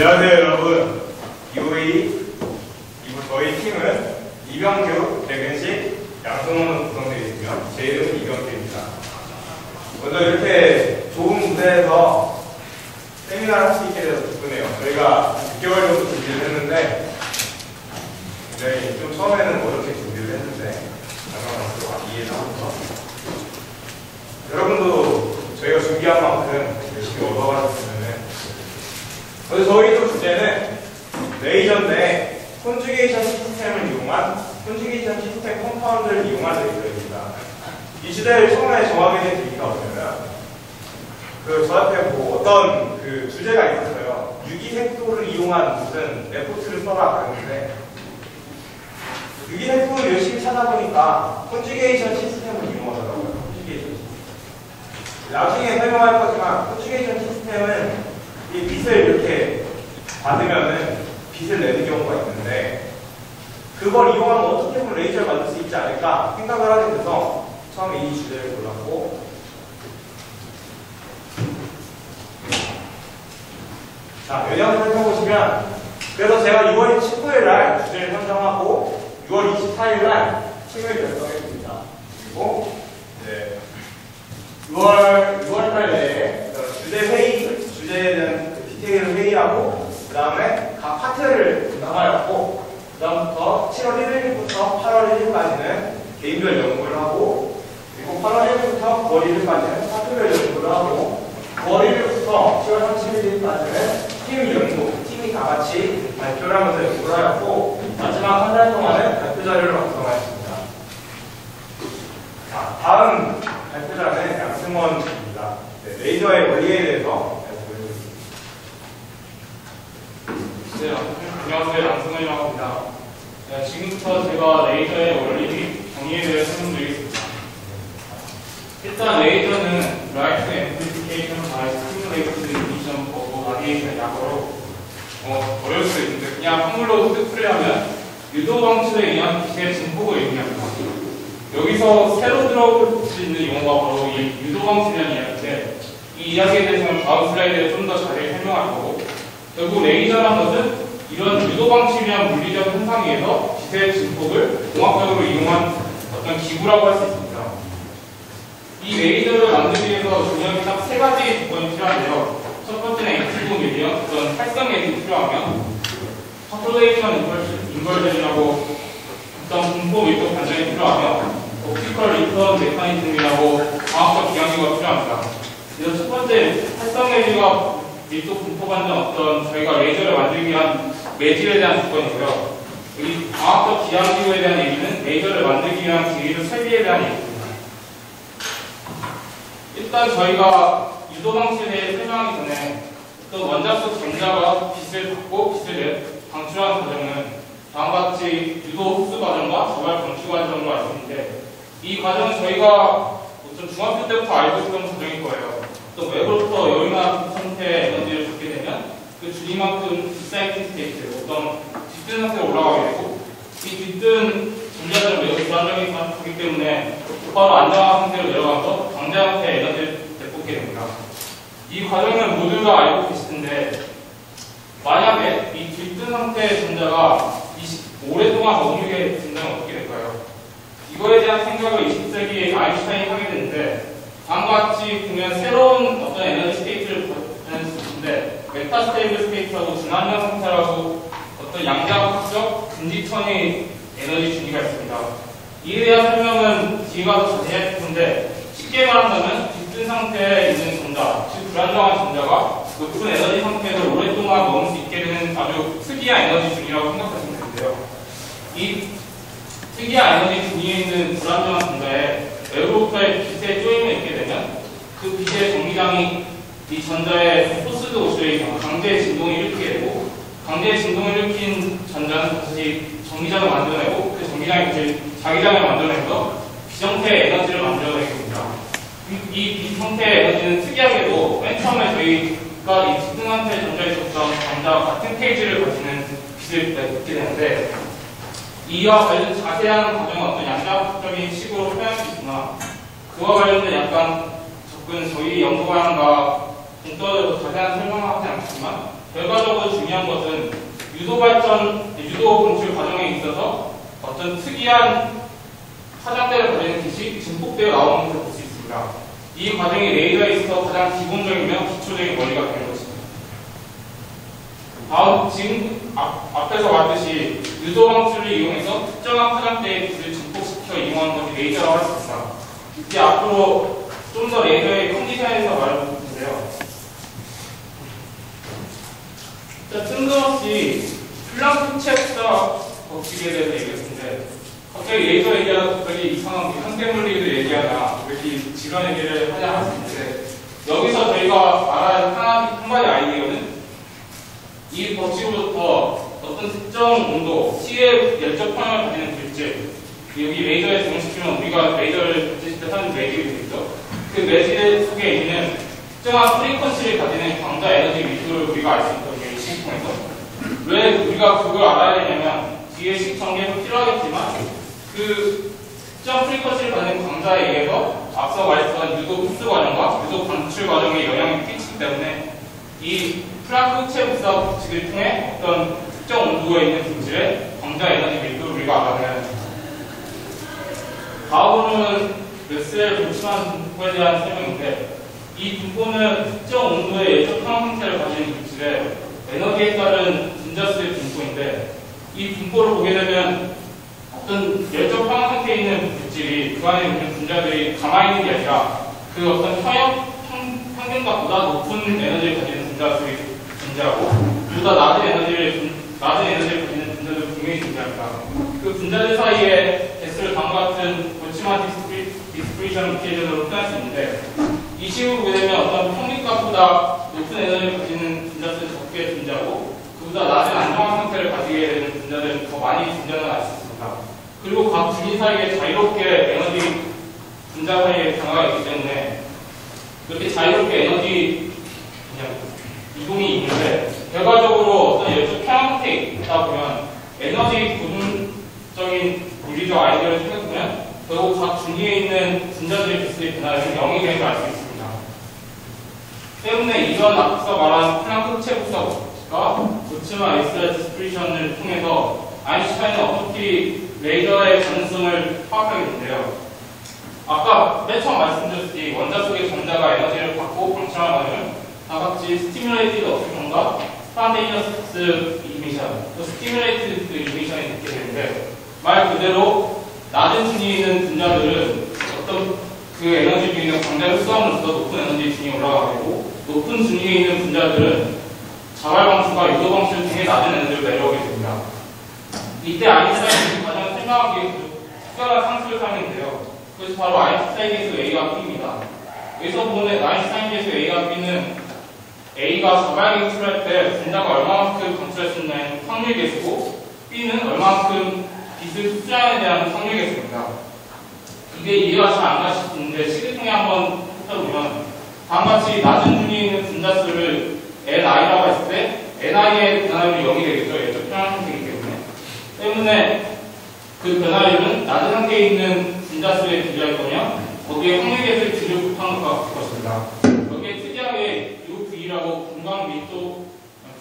안녕하세요 여러분. 이번 저희 팀은 이병규, 백은식, 양승원으로 구성되어 있으며 제 이름은 이병규입니다. 먼저 이렇게 좋은 무대에서 세미나를 할 수 있게 돼서 기쁘네요. 저희가 6개월 정도 준비를 했는데 굉장히 좀 처음에는 어렵게 준비를 했는데 잠깐만 이해해서 여러분도 저희가 준비한 만큼 열심히 얻어가셨으면. 그래서 저희도 주제는 레이저인데 컨주게이션 시스템을 이용한 컨주게이션 시스템 컴파운드를 이용한 레이저입니다. 이 주제를 처음에 정하게 된 계기가 뭐냐면 저한테 어떤 주제가 있었어요. 유기색소를 이용한 무슨 레포트를 써라 그랬는데 유기색소를 열심히 찾아보니까 컨주게이션 시스템을 이용하더라고요. 컨주게이션 시스템. 나중에 설명할 거지만 컨주게이션 시스템은 이 빛을 이렇게 받으면은 빛을 내는 경우가 있는데 그걸 이용하면 어떻게 보면 레이저를 만들 수 있지 않을까 생각을 하게 돼서 처음에 이 주제를 골랐고 자, 내용을 살펴보시면 그래서 제가 6월 19일 날 주제를 선정하고 6월 24일 날 팀을 결성했습니다. 그리고 이제 6월 달 내에 주제 회의, 주제에 대한 디테일을 회의하고 그 다음에 각 파트를 나가였고 그 다음부터 7월 1일부터 8월 1일까지는 개인별 연구를 하고 그리고 8월 1일부터 9월 1일까지는 파트별 연구를 하고 9월 1일부터 10월 31일까지는 팀 연구, 팀이 다 같이 발표를 하면서 연구를 하였고 마지막 한 달 동안은 발표 자료를 완성하였습니다. 자, 다음 발표자는 양승원입니다. 네, 레이저의 원리에 대해서 보여드리겠습니다. 네, 안녕하세요. 양승원이라고 합니다. 네, 지금부터 제가 레이저의 원리 및 정의에 대해 설명드리겠습니다. 일단 레이저는 Light Amplification by Stimulated Emission of Radiation 약어로 어려울 수 있는데 그냥 한글로 뜻풀이하면 유도 방출에 의한 빛의 증폭을 의미합니다. 여기서 새로 들어올 수 있는 용어가 바로 이 유도 방출이라는 이야기인데 이 이야기에 대해서는 다음 슬라이드에 좀 더 자세히 설명할 거고 결국 레이저라는 것은 이런 유도 방출이란 물리적 현상에 의해서 빛의 증폭을 공학적으로 이용한 어떤 기구라고 할 수 있습니다. 이 레이저를 만들기 위해서 중요한 딱 세 가지 조건이 필요한데요. 첫 번째는 액티브 미디엄, 어떤 활성액이 필요하면 파토레이션 인벌전이라고 어떤 분포 밀도 반전이 필요하면 옵티컬 리턴 메커니즘이라고 과학적 기항기가 필요합니다. 그래서 첫 번째 활성액이가 밀도 분포 반전 어떤 저희가 레이저를 만들기 위한 매질에 대한 조건이고요. 이 과학적 기항기구에 대한 얘기는 레이저를 만들기 위한 기류 설비에 대한 얘기입니다. 일단 저희가 유도 방식에 대해 설명하기 전에 어떤 원자 속 전자가 빛을 받고 빛을 방출하는 과정은 다음과 같이 유도 흡수 과정과 저발 방출 과정으로 알 수 있는데 이 과정은 저희가 어떤 중학교 때부터 알고 있던 과정일 거예요. 또 외부로부터 여유나 상태의 에너지를 받게 되면 그 주기만큼 뒷사이클 스테이트, 어떤 뒤뜬 상태로 올라가게 되고 이 뒤뜬 전자들은 매우 불안정하기 때문에 곧바로 안정한 상태로 내려가서 강제한테 에너지를 내뿜게 됩니다. 이 과정은 모두 다 알고 계실 텐데 만약에 이 뒤뜬 상태의 전자가 오랫동안 머물게 된다면 어떻게 될까요? 이거에 대한 생각을 20세기에 아인슈타인이 하게 되는데 다음과 같이 보면 새로운 어떤 에너지 스테이트를 보여줄 수 있는데 메타스테이블 스테이트라고 중한정 상태라고 어떤 양자학적 분지천의 에너지 주기가 있습니다. 이에 대한 설명은 뒤가 더 자세할 텐데 쉽게 말한다면 뒤뜬 상태에 있는 전자, 즉 불안정한 전자가 높은 에너지 상태에서 오랫동안 머물 수 있게 되는 아주 특이한 에너지 중이라고 생각하시면 되는데요. 이 특이한 에너지 중에 있는 불안정한 전자에 외부로부터의 빛의 쪼임을 입게 되면 그 빛의 전기장이 이 전자의 포스드 오시레이션, 강제 진동을 일으키게 되고 강제 진동을 일으킨 전자는 다시 전기장을 만들어내고 그 전기장이 자기장을 만들어내면서 비정태의 에너지를 만들어내게 됩니다. 이 비정태의 에너지는 특이하게도 맨 처음에 저희가 이 특등한테 전자에 있었던 전자와 같은 페이지를 가지는 빛을 내게 되는데 이와 관련 자세한 과정은 어떤 양자학적인 식으로 표현할 수 있으나 그와 관련된 약간 접근 저희 연구 방향과 동떨어져서 자세한 설명을 하지 않지만 결과적으로 중요한 것은 유도 방출 과정에 있어서 어떤 특이한 파장대를 가지는 빛이 증폭되어 나오는 것을 볼 수 있습니다. 이 과정이 레이더에 있어서 가장 기본적이며 기초적인 원리가 되는 것입니다. 다음, 지금 앞에서 봤듯이 유도 방출을 이용해서 특정한 파장대의 빛을 증폭시켜 이용하는 것이 레이저라고 할 수 있습니다. 이제 앞으로 좀 더 레이저의 컨디션에서 말해볼 텐데요. 자, 뜬금없이 플랑크 체크사 법칙에 대해서 얘기했는데 갑자기 레이저 얘기하다 갑자기 이상한 현대물리를 얘기하나 왜 이렇게 지런 얘기를 하냐 할 수 있는데 여기서 저희가 알아야 할 한 가지 아이디어는 이 법칙으로부터 어떤 특정 온도, T의 열적 평형을 가지는 물질 여기 레이저에 적용시키면 우리가 레이저를 받칠 때 하는 매질이 되겠죠. 그 매질 속에 있는 특정한 프리퀀시를 가지는 광자 에너지 밀도를 우리가 알 수 있거든요. 이 식 통해서. 왜 우리가 그걸 알아야 되냐면 뒤에 식 전개도 필요하겠지만 그 특정 프리퀀시를 가지는 광자에 의해서 앞서 말했던 유도 흡수 과정과 유도 방출 과정에 영향을 끼치기 때문에 이 플랑크 체브사 법칙을 통해 어떤 특정 온도에 있는 물질의 광자 에너지 밀도를 우리가 알아내야 됩니다. 다음으로는 렉스웰 볼츠만 분포에 대한 설명인데 이 분포는 특정 온도의 예적 평형 형태를 가진 물질의 에너지에 따른 분자수의 분포인데 이 분포를 보게 되면 어떤 열적 평형 형태에 있는 물질이 그 안에 있는 분자들이 가만히 있는 게 아니라 그 어떤 평균값보다 높은 에너지를 가지는 분자수의 존재하고 보다 낮은 에너지를 가지는 분자들이 분명히 존재합니다. 그 분자들 사이에 S를 다음과 같은 볼츠만 디스프리션 이퀘이션으로 표현할 수 있는데 이 식으로 보게 되면 어떤 평균값보다 높은 에너지를 가지는 분자들은 적게 존재하고 그보다 낮은 안정한 상태를 가지게 되는 분자들은 더 많이 존재하는 알 수 있습니다. 그리고 각 분위 사이에 자유롭게 에너지 분자 사이에 변화가 있기 때문에 그렇게 자유롭게 에너지 이동이 있는데 결과적으로 어떤 열적 평형 형태에 있다 보면 에너지 부분적인 물리적 아이디어를 생각하면 결국 각 중위에 있는 분자들의 빛의 변화는 0이 되는 걸 알 수 있습니다. 때문에 이런 앞서 말한 플랑크 체브사 법칙과 볼츠만 엑스레 디스프리션을 통해서 아인슈타인은 어떻게 레이저의 가능성을 파악하게 되는데요. 아까 맨 처음 말씀드렸듯이 원자 속의 전자가 에너지를 받고 방출하는 과정은 다같이 스티뮬레이티드 어플션과 스판테이너스 이미션, 또 스티뮬레이티드 이미션이 있게 되는데 말 그대로 낮은 중위에 있는 분자들은 어떤 그 에너지 중위는 광자를 흡수함으로써 높은 에너지 중위에 올라가게 되고 높은 중위에 있는 분자들은 자발 방출과 유도 방출 등의 낮은 에너지를 내려오게 됩니다. 이때 아인슈타인이 가장 설명하기 위해 특별한 상수를 사용했는데요. 그것이 바로 아인슈타인 계수 A와 B입니다. 여기서 보는 아인슈타인 계수 A와 B는 A가 자발 방출할 때 분자가 얼마만큼 방출할 수 있는 확률 계수고 B는 얼마만큼 빛을 흡수하는 데 대한 확률 계수입니다. 이게 이해가 잘 안 가실 수 있는데 식을 통해 한번 살펴보면 다음같이 낮은 중위에 있는 분자수를 NI라고 했을 때 NI의 변화율이 0이 되겠죠. 예적 평형 형태이기 때문에 그 변화율은 낮은 상태에 있는 분자수에 비교할 거며 거기에 확률 계수의 비율을 곱한 것과 같을 것입니다. 여기에 특이하게 UV라고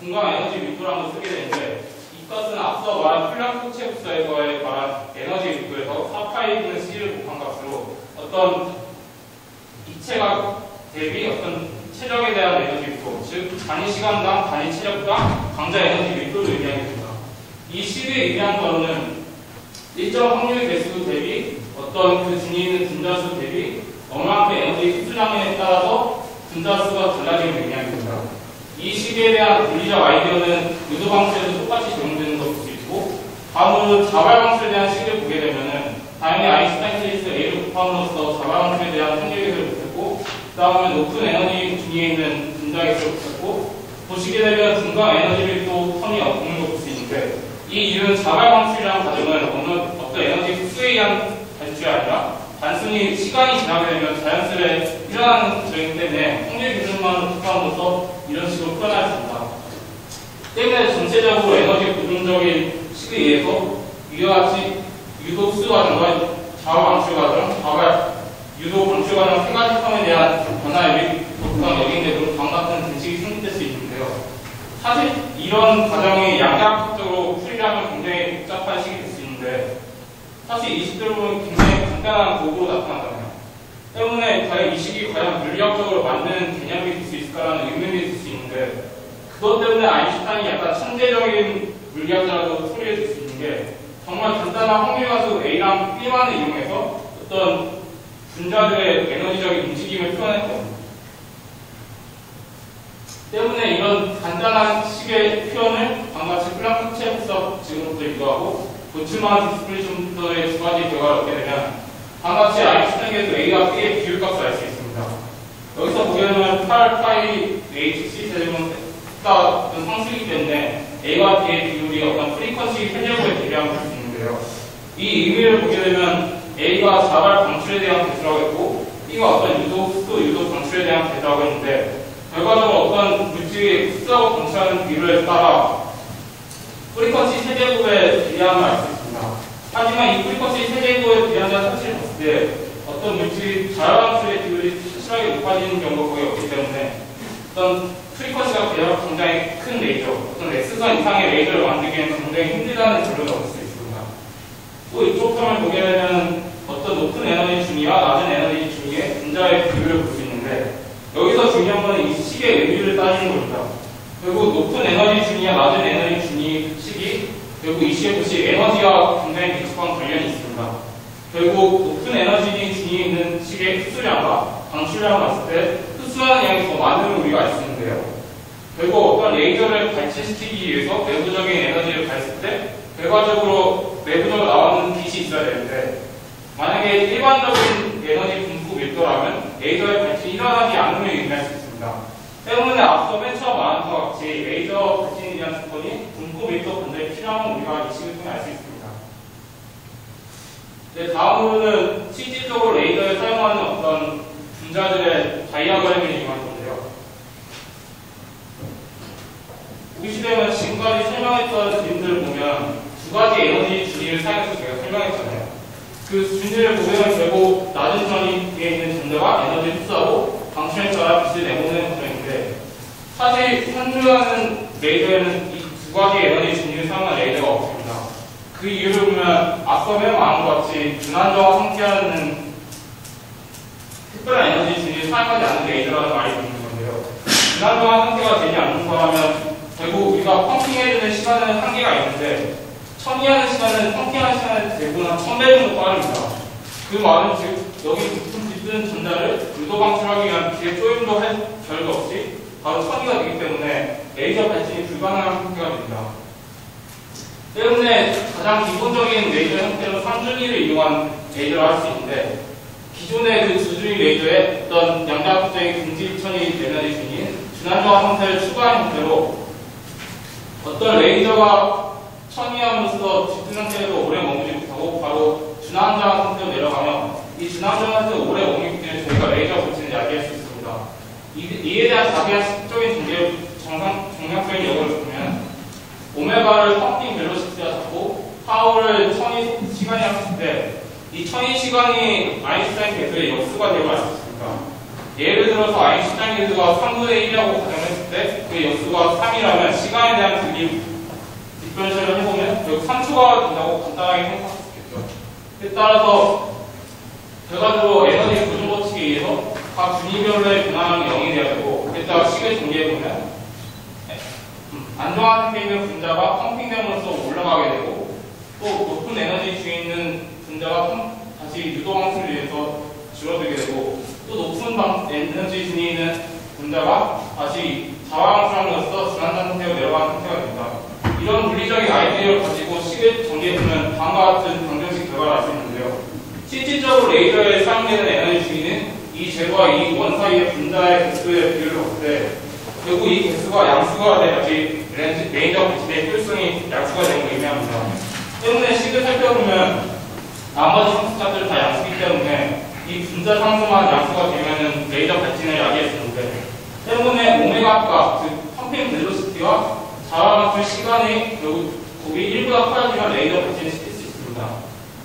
분광 에너지 밀도라는 걸 쓰게 되는데 이것은 앞서 말한 플랑크 체브사에서의 말한 에너지 밀도에서 4파이분의 C를 곱한 값으로 어떤 이체가 대비 어떤 체력에 대한 에너지 밀도, 즉 단위 시간당 단위 체력당 강자 에너지 밀도를 의미하게 됩니다. 이 C를 의미한 거는 일정 확률 개수 대비 어떤 그 중에 있는 분자수 대비 얼마만큼 에너지 흡수량에 따라서 분자수가 달라지는 의미하게 됩니다. 이 식에 대한 물리적 아이디어는 유도 방출에도 똑같이 적용되는 것을 볼 수 있고 다음으로 자발 방출에 대한 식을 보게 되면은 당연히 아인슈타인 케이스 A를 곱함으로써 자발 방출에 대한 현재 계수를 못했고 그 다음에 높은 에너지 중에 있는 분자 계수를 못했고 보시게 되면 중간 에너지를 또 선이 없는 걸 볼 수 있는데 이 이유는 자발 방출이라는 과정은 어떤 에너지 흡수에 의한 발출이 아니라 단순히 시간이 지나게 되면 자연스레 일어나는 과정이기 때문에 확률 기준만 곱함으로써 이런 식으로 표현할 수 있다. 때문에 전체적으로 에너지 고정적인 식에 의해서 이와 같이 유도 흡수 과정과 자발 방출 과정, 유도 방출 과정 세 가지 텀에 대한 변화율이 보통 여기인데 다음 같은 등식이 성립될 수 있는데요. 사실 이런 과정이 양자학적으로 풀이하면 굉장히 복잡한 식이 될 수 있는데 사실 이 식들은 굉장히 간단한 도구로 나타나잖아요. 때문에 과연 이 식이 과연 물리학적으로 맞는 개념이 될 수 있을까라는 의문이 들 수 있는데 그것 때문에 아인슈타인이 약간 천재적인 물리학자라도 소리를 들 수 있는 게 정말 간단한 확률가수 A랑 B만을 이용해서 어떤 분자들의 에너지적인 움직임을 표현했거든요. 때문에 이런 간단한 식의 표현을 방금같이 플랑크 체력사 지금부터 유도하고 보츠만 디스플레이션부터의 두 가지 결과를 얻게 되면 방금같이 아인슈타인에서 A와 B의 비율값을 알 수 있습니다. 여기서 보게 되면 8, 파이, HC 세제곱은 어떤 상수이기 때문에 A와 B의 비율이 어떤 프리퀀시 세제곱에 대비하면 볼 수 있는데요. 이 의미를 보게 되면 A가 자발 방출에 대한 개수라고 했고 B가 어떤 유도 방출에 대한 개수라고 했는데 결과적으로 어떤 물질이 흡수하고 방출하는 비율에 따라 프리퀀시 세제곱에 비례함을 알 수 있습니다. 하지만 이 프리퀀시 세제곱에 비례한다는 사실을 봤을 때 어떤 물질이 자발 방출의 비율이 확실하게 높아지는 경우가 거의 없기 때문에 어떤 프리퀀시가 굉장히 큰 레이저, 어떤 X선 이상의 레이저를 만들기에는 굉장히 힘들다는 결론을 얻을 수 있습니다. 또 이쪽 편을 보게 되면 어떤 높은 에너지 준위와 낮은 에너지 준위의 분자의 비율을 볼 수 있는데 여기서 중요한 것은 이 식의 의미를 따지는 겁니다. 결국 높은 에너지 준위와 낮은 에너지 준위 식이 결국 이 식의 것이 에너지와 굉장히 밀접한 관련이 있습니다. 결국 높은 에너지 준위에 있는 식의 흡수량과 방출량을 봤을 때 흡수하는 양이 더 많음을 우리가 알 수 있는데요. 결국 어떤 레이저를 발진시키기 위해서 내부적인 에너지를 가했을 때 결과적으로 내부적으로 나오는 빛이 있어야 되는데 만약에 일반적인 에너지 분포 밀도라면 레이저의 발진이 일어나지 않음을 의미할 수 있습니다. 때문에 앞서 맨 처음 말한 것과 같이 레이저 발진에 대한 조건이 분포 밀도 반전이 필요함을 우리가 이 식을 통해 알 수 있습니다. 네, 다음으로는 실질적으로 레이저에 사용하는 어떤 분자들의 다이아그램을 이용할 건데요. 보기 시되면 지금까지 설명했던 그림들을 보면 두 가지 에너지 준위를 사용해서 제가 설명했잖아요. 그 준위를 보면 결국 낮은 전위에 있는 전자가 에너지를 흡수하고 방출에 따라 빛을 내보내는 과정인데 사실 산주하는 레이저에는 이 두 가지 에너지 준위를 사용한 레이저가 없습니다. 그 이유를 보면 앞서 맨 말한 것 같이 준안정화 상태하는 특별한 에너지 준위를 사용하지 않는 레이저라는 말이 있는 건데요. 준안정화 상태가 되지 않는 거라면 결국 우리가 펌핑해주는 시간은 한계가 있는데 천이하는 시간은 펌핑하는 시간에 대부분 한 1000배 정도 빠릅니다. 그 말은 즉 여기 부품 빗는 전자를 유도 방출하기 위한 기회 조임도 할 별도 없이 바로 천이가 되기 때문에 레이저 발진이 불가능한 형태가 됩니다. 때문에 가장 기본적인 레이저 형태로 3준위를 이용한 레이저를 할 수 있는데 기존의 그 2준위 레이저에 어떤 양자학적인 등지천이 에너지 준위인 준안정화 상태를 추가한 형태로 어떤 레이저가 천이함으로써 짙은 상태로 오래 머무지 못하고 바로 준안정화 상태로 내려가면 이 준안정화 상태로 오래 머무기 때문에 저희가 레이저 볼지는 야기할 수 있습니다. 이에 대한 자세한 식적인 정량적인 역을 보면 오메가를 펌핑 벨로시티가 잡고 파워를 천이 시간이라고 했을 때 이 천이 시간이 아인슈타인 계수의 역수가 되고 알 수 있습니다. 예를 들어서 아인슈타인 계수가 3분의 1이라고 가정했을 때 그 역수가 3이라면 시간에 대한 그림 디퍼런셜을 해보면 결국 3초가 된다고 간단하게 생각할 수 있겠죠. 따라서 결과적으로 에너지 보존 법칙에 의해서 각 준위별로의 변화량이 0이 되어야 되고 게다가 식을 정리해보면 안정화 상태에 있는 분자가 펌핑됨으로써 올라가게 되고 또 높은 에너지 중에 있는 분자가 다시 유도 방식을 위해서 줄어들게 되고 또 높은 에너지 중에 있는 분자가 다시 자화 방출함으로써 준안정 상태로 내려가는 상태가 됩니다. 이런 물리적인 아이디어를 가지고 식을 정리해보면 다음과 같은 방정식 결과를 알 수 있는데요. 실질적으로 레이저에 사용되는 에너지 중위는 이 젤과 이 원 사이의 분자의 개수의 비율을 봤을 때 결국 이 개수가 양수가 돼야지 레이저 빛의 효율성이 양수가 되는 걸 의미합니다. 때문에 식을 살펴보면 나머지 상수자들 다 양수이기 때문에 이 분자 상수만 양수가 되면은 레이저 발진을 야기할 수 있는데 때문에 오메가 즉 펌핑 벨로시티와 자화 방출 시간이 결국 거기 1보다 커야지만 레이저 발진을 시킬 수 있습니다.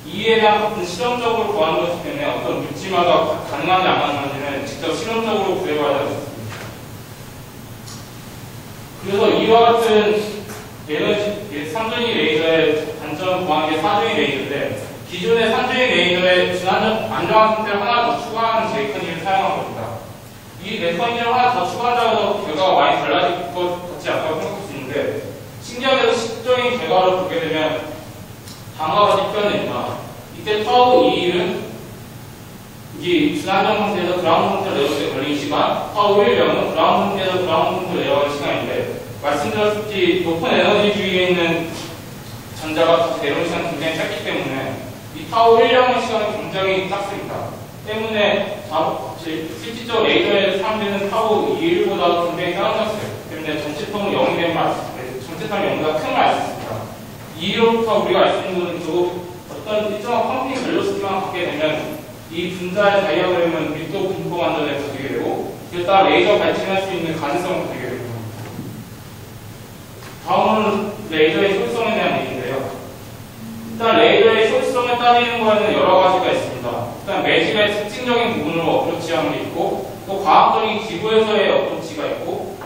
이에 대한 어떤 실험적으로 구하는 것이기 때문에 어떤 물질마다 가능한지 안 가능한지는 직접 실험적으로 구해봐야 할 수 있습니다. 그래서 이와 같은 에너지 3중위 레이저의 단점을 구하는 게 4중위 레이저인데 기존의 3중위 레이저에 안정한 상태를 하나 더 추가하는 메커니즘을 사용한 겁니다. 이 메커니즘을 하나 더 추가한다고 해서 결과가 많이 달라질 것 같지 않다고 생각할 수 있는데 신기하게도 실적인 결과를 보게 되면 다음과 같이 표현됩니다. 이때 타우 2는 이 준안정 상태에서 그라운드 상태로 내려올 때 걸리는 시간, 타우 1은 그라운드 상태에서 그라운드 상태로 내려가는 시간인데 말씀드렸듯이 높은 에너지주의에 있는 전자가 내려오는 시간이 굉장히 짧기 때문에 이 타우 1의 시간은 굉장히 작습니다. 때문에 실질적 레이저에 사용되는 타우 2보다 굉장히 작았어요. 때문에 전체통은 0이 되면 전체통이 0보다 큰 걸 알 수 있습니다. 2로부터 우리가 알 수 있는 것은 결국 어떤 일정한 펌핑 벨로시티만 갖게 되면 이 분자의 다이아그램은 밀도 분포 완전에 가지게 되고 그에 따라 레이저 발진할 수 있는 가능성을 가지게 됩니다. 다음은 레이저의 효율성에 대한 얘기인데요. 일단 레이저의 효율성을 따지는 거에는 여러 가지가 있습니다. 일단 매질의 특징적인 부분으로 어프로치하는 게 있고 또 과학적인 기구에서의 어프로치가 있고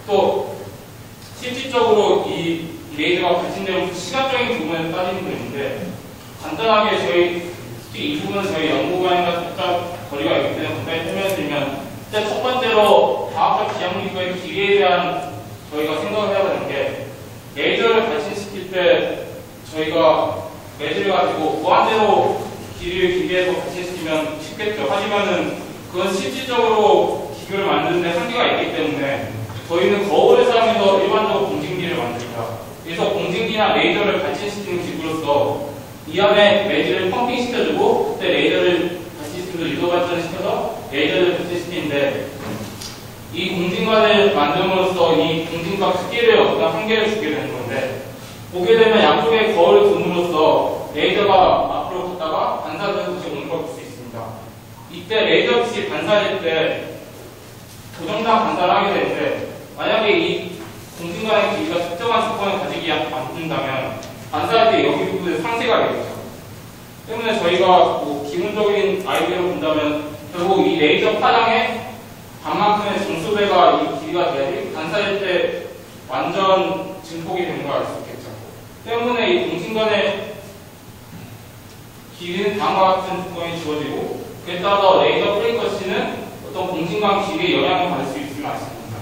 또 실질적으로 이 레이저가 발진되는 시간적인 부분을 따지는 게 있는데 간단하게 저희 이 부분은 저희 연구관과 살짝 거리가 있기 때문에 간단히 설명드리면 일단 첫 번째로 과학적 기압력의 길이에 대한 저희가 생각을 해야 되는 게 레이저를 발진시킬 때 저희가 매질을 가지고 무한대로 길이를 기계에서 발진시키면 쉽겠죠. 하지만은 그건 실질적으로 기구를 만드는데 한계가 있기 때문에 저희는 거울을 사용해서 일반적으로 공진기를 만듭니다. 그래서 공진기나 레이저를 발진시키는 기구로서 이 안에 매질을 펌핑시켜주고 그때 레이저를 발진시켜서 유도 발전시켜서 레이저를 발진시키는데 이 공진관을 만듦으로써 이 공진관 크기를 어떤 한계를 주게 되는 건데 보게 되면 양쪽에 거울을 둠으로써 레이저가 앞으로 갔다가 반사돼서 다시 오는 걸 볼 수 있습니다. 이때 레이저 빛이 반사될 때 고정당 반사를 하게 되는데 만약에 이 공진관의 길이가 특정한 조건을 가지지 않는다면 반사할 때 여기 부분에 상쇄가 되겠죠. 때문에 저희가 뭐 기본적인 아이디어로 본다면 결국 이 레이저 파장에 반만큼의 정수배가 이 길이가 돼야지 반사할 때 완전 증폭이 되는 걸 알 수 있겠죠. 때문에 이 공진관의 길이는 다음과 같은 조건이 주어지고 그에 따라서 레이저 프리커시는 어떤 공진관 길이에 영향을 받을 수 있음을 알 수 있습니다.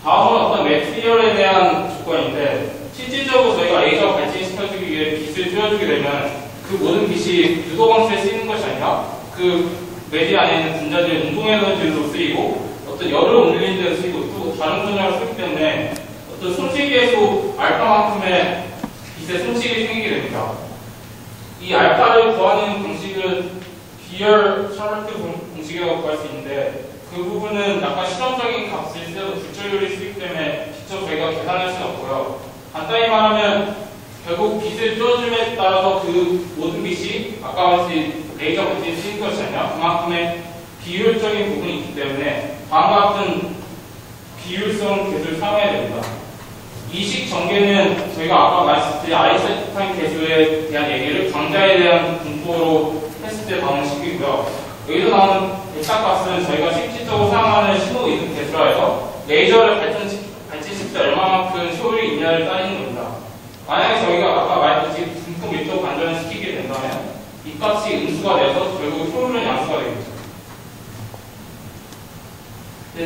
다음은 어떤 매트리얼에 대한 조건인데 실질적으로 저희가 레이저 발진시켜주기 위해 빛을 쬐어주게 되면 그 모든 빛이 유도 방식에 쓰이는 것이 아니라 그 매질 안에 있는 분자들의 운동 에너지로 쓰이고 어떤 열을 옮기는 데도 쓰이고 또 다른 분야로 쓰기 때문에 어떤 손치기에서 알파만큼의 빛의 손치기 생기게 됩니다. 이 알파를 구하는 방식은 비열 샤를트 공식이라고 구할 수 있는데 그 부분은 약간 실험적인 값을 쓰여서 불철율이 쓰기 때문에 직접 저희가 계산할 수는 없고요. 간단히 말하면 결국 빛을 쬐어줌에 따라서 그 모든 빛이 아까 말했듯이 레이저 빛이 쓰인 것이 아니라 그만큼의 비효율적인 부분이 있기 때문에 다음과 같은 비효율성 개수를 사용해야 됩니다. 이식 전개는 저희가 아까 말씀드린 아인슈타인 개수에 대한 얘기를 강자에 대한 분포로 했을 때 나오는 식이고요. 여기서 나오는 백삭가스는 저희가 실질적으로 사용하는 신호 이동 개수라 해서 레이저를 발진시킬 때 얼마만큼 효율이 있냐를 따지는 겁니다. 만약에 저희가 아까 말했듯이 분포 밀도 반전을 시키게 된다면 이 값이 음수가 돼서 결국 효율은 양수가 되겠죠.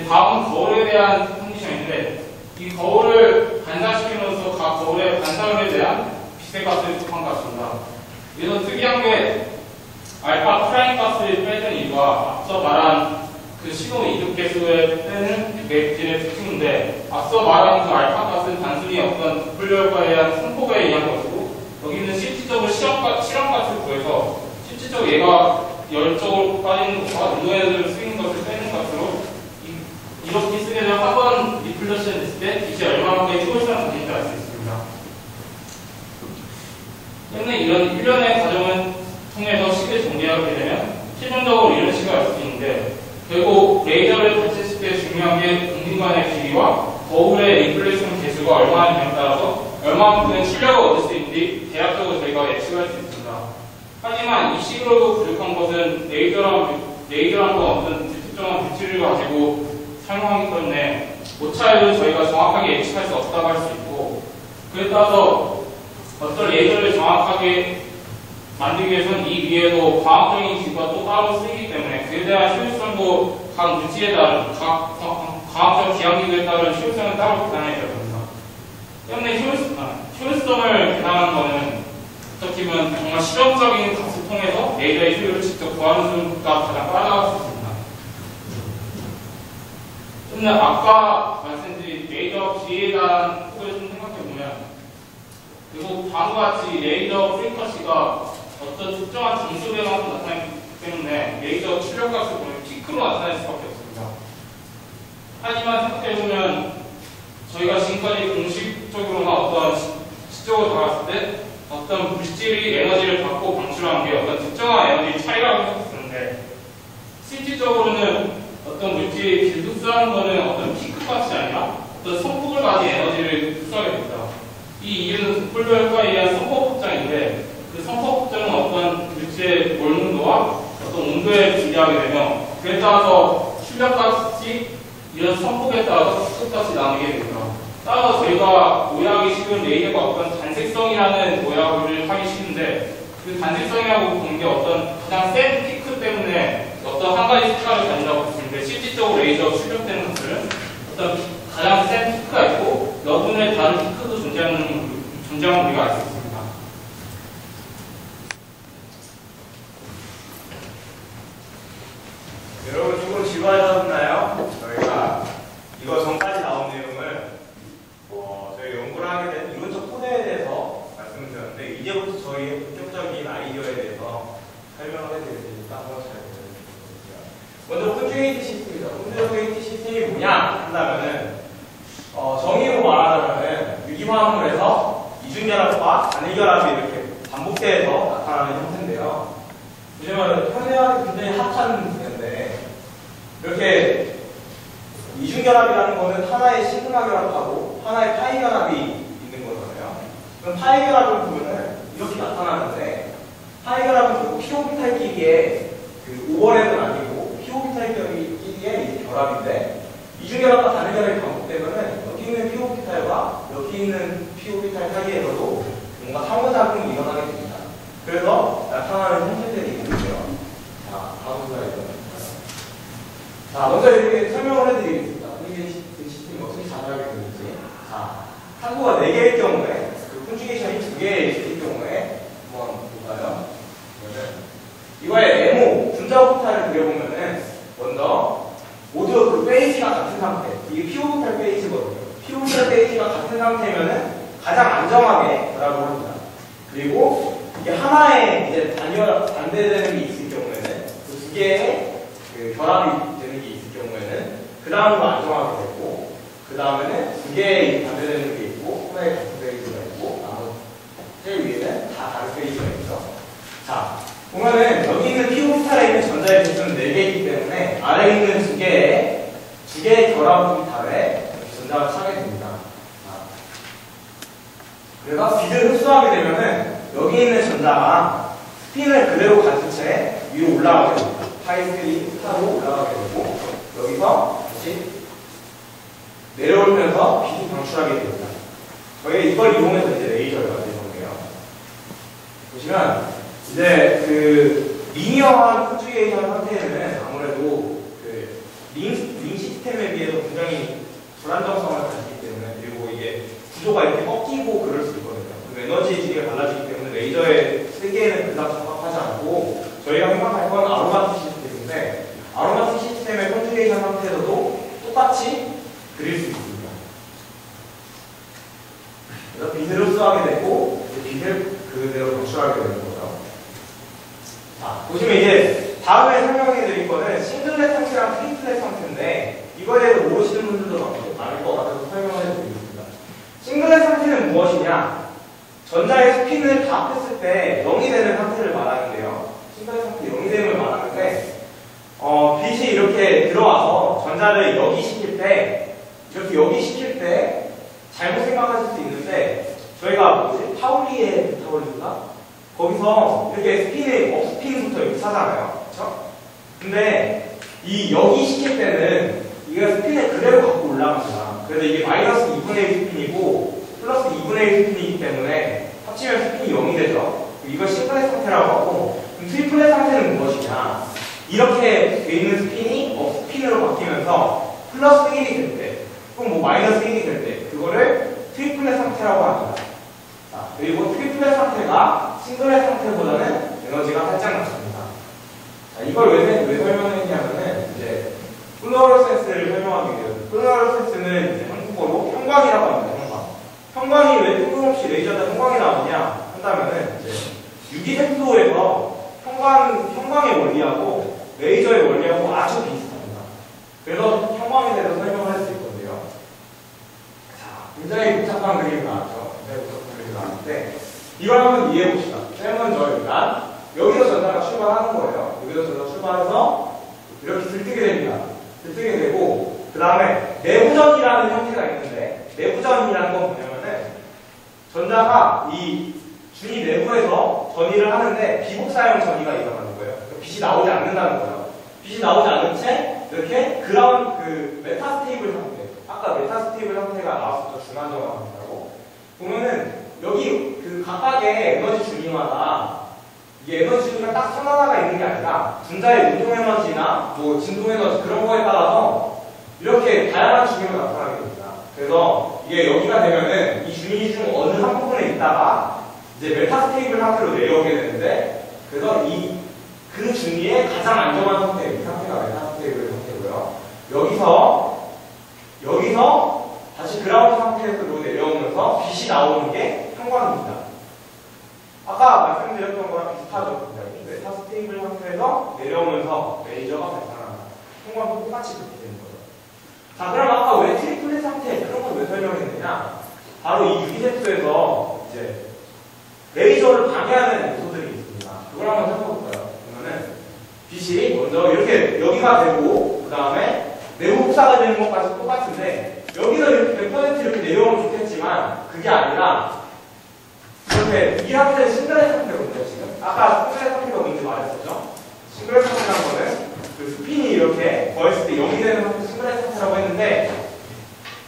다음은 거울에 대한 컨디션인데 이 거울을 반사시키면서 각 거울의 반사율에 대한 빛의 값을 곱한 값입니다. 그래서 특이한 게 알파 프라임 값을 빼는 이유가 앞서 말한 그 신호 이동 개수에 빼는 매질의 특징인데 앞서 말한 그 알파 값은 단순히 어떤 분류효과에 대한 선포에 의한 것이고 여기는 실질적으로 실험값을 구해서 실질적으로 얘가 열적으로 빠지는 것과 운동에너지를 쓰이는 것을 빼는 값으로 이렇게 쓰게 되면 한 번 리플러션 했을 때 빛이 얼마만큼의 효율성을 가진지 알 수 있습니다. 때문에 이런 일련의 과정을 통해서 식을 정리하게 되면 최종적으로 이런 식을 알 수 있는데 결국 레이저를 발진시킬 때 중요한 게 공진관의 길이와 거울의 리플레이션 개수가 얼마냐에 따라서 얼마만큼의 출력을 얻을 수 있는지 대략적으로 저희가 예측할 수 있습니다. 하지만 이 식으로도 부족한 것은 레이저란 건 어떤 특정한 물질을 가지고 사용하기 때문에 오차율을 저희가 정확하게 예측할 수 없다고 할 수 있고, 그에 따라서 어떤 레이저를 정확하게 만들기 위해서는 이 위에도 과학적인 기구가 또 따로 쓰이기 때문에 그에 대한 효율성도 각 물질에 따른 과학적 기하기구에 따른 효율성을 따로 계산해야 됩니다. 때문에 효율성을 계산하는 것은 어떻게 보면 정말 실험적인 값을 통해서 레이저의 효율을 직접 구하는 수가 가장 빨라질 수 있습니다. 근데 아까 말씀드린 레이저 길이에 대한 폭을 좀 생각해보면, 그리고 다음과 같이 레이저 프리커시가 어떤 특정한 정수 배만큼 나타나기 때문에 레이저 출력값을 보면 피크로 나타날 수밖에 없습니다. 하지만 생각해보면 저희가 지금까지 공식적으로나 어떤 시적으로 다뤘을 때 어떤 물질이 에너지를 받고 방출하는 게 어떤 특정한 에너지 차이라고 생각했었는데, 실질적으로는 어떤 물질이 길도 흡수하는 것은 어떤 피크값이 아니라 어떤 선폭을 가진 에너지를 흡수하게 됩니다. 이 이유는 폴로 효과에 의한 선폭 확장인데, 그 선폭 확장은 어떤 물질의 몰농도와 어떤 온도에 기대하게 되며, 그에 따라서 출력값이 이런 선폭에 따라서 피크값이 나누게 됩니다. 따라서 저희가 오해하기 쉬운 레이저가 어떤 단색성이라는 오해를 하기 쉬운데, 그 단색성이라고 보는 게 어떤 가장 센 피크 때문에 어떤 한 가지 색깔을 가진다고 했는데, 실질적으로 레이저 출력되는 것들은 어떤 가장 센 피크가 있고 여분의 다른 피크도 존재하는 우리가 알 수 있습니다. 여러분 조금 지루하셨나요? 저희가 이거 전까지 나온 내용을 저희 연구를 하게 된 이론적 토대에 대해서 말씀을 드렸는데, 이제부터 저희의 본격적인 아이디어에 대해서 설명을 해드릴 테니까 한번 잘 들어주세요. 먼저 콘주게이트 시스템입니다. 콘주게이트 시스템이 뭐냐 한다면은 정의로 말하자면은 유기화합물에서 이중결합과 단일결합이 이렇게 반복돼서 나타나는 형태인데요. 보시면 현대화는 굉장히 핫한 분야인데, 이렇게 이중결합이라는 거는 하나의 시그마 결합하고 하나의 파이 결합이 있는 거잖아요. 그럼 파이 결합을 보면은 이렇게 나타나는데, 파이 결합은 결국 p오비탈끼리의 그 오버랩은 아니고 p오비탈끼리의 결합인데, 이중결합과 단일결합이 반복되면은 여기 있는 p오비탈과 여기 있는 p오비탈 사이에서도 뭔가 상호작용이 일어나게 됩니다. 그래서 나타나는 형태들이 있는데요. 자, 다음 슬라이드. 자, 먼저 이렇게 설명을 해드리겠습니다. 이 시스템이 어떻게 작동하게 되는지. 자, 항구가 4개일 경우에, 그 콘주게이션이 2개일 경우에 한번 볼까요? 이거의 네모, 분자오비탈을 그려보면은, 먼저, 모두 그 페이지가 같은 상태. 이게 p오비탈 페이지거든요. p오비탈 페이지가 같은 상태면은 가장 안정하게 결합을 합니다. 그리고 이게 하나의 이제 반대되는 게 있을 경우에는, 그 2개의 그 결합이 되는 게 있을 경우에는, 그 다음으로 안정하게 되고, 그 다음에는 2개의 반대되는 게 있고, 하나의 같은 페이지가 있고, 나머지 제일 위에는 다 다른 페이지가 있죠. 자, 보면은 여기 있는 p오비탈에 있는 전자의 개수는 4개이기 때문에 아래에 있는 2개의 결합 오비탈에 전자가 차게 됩니다. 그래서 빛을 흡수하게 되면은 여기 있는 전자가 스핀을 그대로 가진 채 위로 올라가게 됩니다. 파이스크린 타로 올라가게 되고, 여기서 다시 내려오면서 빛이 방출하게 됩니다. 저희가 이걸 이용해서 이제 레이저를 만드는 건데요. 보시면 이제 그 리니어한 콘주게이션 상태에는 아무래도 그 링 시스템에 비해서 굉장히 불안정성을 가지기 때문에, 그리고 이게 구조가 이렇게 꺾이고 그럴 수 있거든요. 에너지 질이 달라지기 때문에 레이저의 세계에는 그닥 적합하지 않고, 저희가 생각할 건 아로마틱 시스템인데, 아로마틱 시스템의 콘주게이션 상태에서도 똑같이 그릴 수 있습니다. 그래서 빛을 흡수하게 되고, 빛을 그대로 방출하게 되는 거죠. 자, 보시면 이제 다음에 설명해 드릴 거는 싱글렛 상태랑 트리플렛 상태인데, 이거에 대해서 모르시는 분들도 많을 것 같아서 설명을 해드리겠습니다. 싱글렛 상태는 무엇이냐? 전자의 스핀을 다 합했을 때 0이 되는 상태를 말하는데요. 싱글렛 상태 0이 되는 걸 말하는데, 빛이 이렇게 들어와서 전자를 여기시킬 때, 이렇게 여기시킬 때 잘못 생각하실 수 있는데, 저희가 파울리의 타올리인가? 거기서 이렇게 스핀이 업스핀부터 이렇게 차잖아요. 그쵸? 근데 이 여기 시킬 때는 이게 스핀을 그대로 갖고 올라갑니다. 그래서 이게 마이너스 2분의 1 스핀이고 플러스 2분의 1 스핀이기 때문에 합치면 스핀이 0이 되죠. 이걸 싱글렛 상태라고 하고, 그럼 트리플렛 상태는 무엇이냐? 이렇게 돼 있는 스핀이 스핀으로 바뀌면서 플러스 1이 될 때, 그럼 뭐 마이너스 1이 될 때, 그거를 트리플렛 상태라고 합니다. 자, 그리고 트리플렛 상태가 싱글렛 상태보다는 에너지가 살짝 낮습니다. 자, 이걸 왜 설명했냐면은, 이제, 플루어레센스를 설명하기 위해서, 플루어레센스는 이제 한국어로 형광이라고 합니다, 형광. 형광이 왜 뜬금없이 레이저다 형광이 나오냐 한다면은, 이제, 유기색소에서 형광의 원리하고 레이저의 원리하고 아주 비슷합니다. 그래서 형광에 대해서 설명을 할 수 있거든요. 자, 굉장히 복잡한 그림이 나왔죠. 굉장히 복잡한 그림이 나왔는데, 이걸 한번 이해해 봅시다. 쌤은 일단, 여기서 전자가 출발하는 거예요. 여기서 전자가 출발해서 이렇게 들뜨게 됩니다. 들뜨게 되고, 그 다음에 내부전이라는 형태가 있는데, 내부전이라는 건 뭐냐면은, 전자가 이 준이 내부에서 전이를 하는데 비복사형 전이가 일어나는 거예요. 그러니까 빛이 나오지 않는다는 거예요. 빛이 나오지 않는 채 이렇게 메타스테이블 상태, 아까 메타스테이블 상태가 나왔었죠. 중간정화한다고 보면은 여기 그 각각의 에너지 준위마다 이 에너지 준위가 딱 선 하나가 있는 게 아니라 분자의 운동 에너지나 뭐 진동 에너지 그런 거에 따라서 이렇게 다양한 준위가 나타나게 됩니다. 그래서 이게 여기가 되면은 이 준위 중 어느 한 부분에 있다가 이제 메타스테이블 상태로 내려오게 되는데, 그래서 그 준위의 가장 안정한 상태, 이 상태가 메타스테이블 상태고요. 여기서 다시 그라운드 상태로 내려오면서 빛이 나오는 게 형광입니다. 아까 말씀드렸던 거랑 비슷하죠. 메타스테이블 상태에서 내려오면서 레이저가 발산한다. 형광도 똑같이 그렇게 되는 거죠. 자, 그럼 아까 왜 트리플렛 상태 그런 걸 왜 설명했느냐? 바로 이 유기색소에서 이제 레이저를 방해하는 요소들이 있습니다. 그걸 한번 살펴볼까요? 그러면은 빛이 먼저 이렇게 여기가 되고 그 다음에 내부 복사가 되는 것까지 똑같은데 여기서 이렇게 100% 이렇게 내려오면 좋겠지만 그게 아니라 이렇게 이 상태는 싱글렛 상태거든요. 지금 아까 싱글렛 상태가 뭔지 말했었죠? 싱글렛 상태라는 거는 그 스핀이 이렇게 더했을 때 0이 되는 상태 싱글렛 상태라고 했는데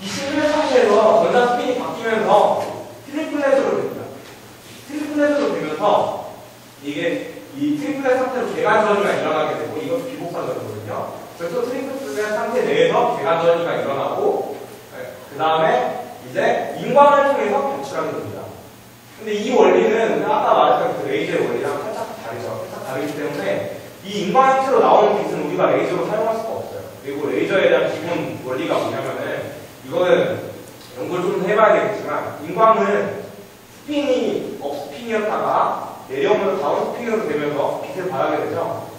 이 싱글렛 상태에서 전자 스핀이 바뀌면서 트리플렛으로 됩니다. 트리플렛으로 되면서 이게 이 트리플렛 상태로 계간전이가 일어나게 되고 이것도 비복사전이거든요. 그래서 트리플렛 상태 내에서 계간전이가 일어나고 그 다음에 이제 인광을 통해서 배출하게 됩니다. 근데 이 원리는 아까 말했던 그 레이저의 원리랑 살짝 다르죠. 살짝 다르기 때문에 이 인광 형태로 나오는 빛은 우리가 레이저로 사용할 수가 없어요. 그리고 레이저에 대한 기본 원리가 뭐냐면은 이거는 연구를 좀 해봐야 되겠지만 인광은 스핀이 업스핀이었다가 내려오면서 다운스핀으로 되면서 빛을 발하게 되죠.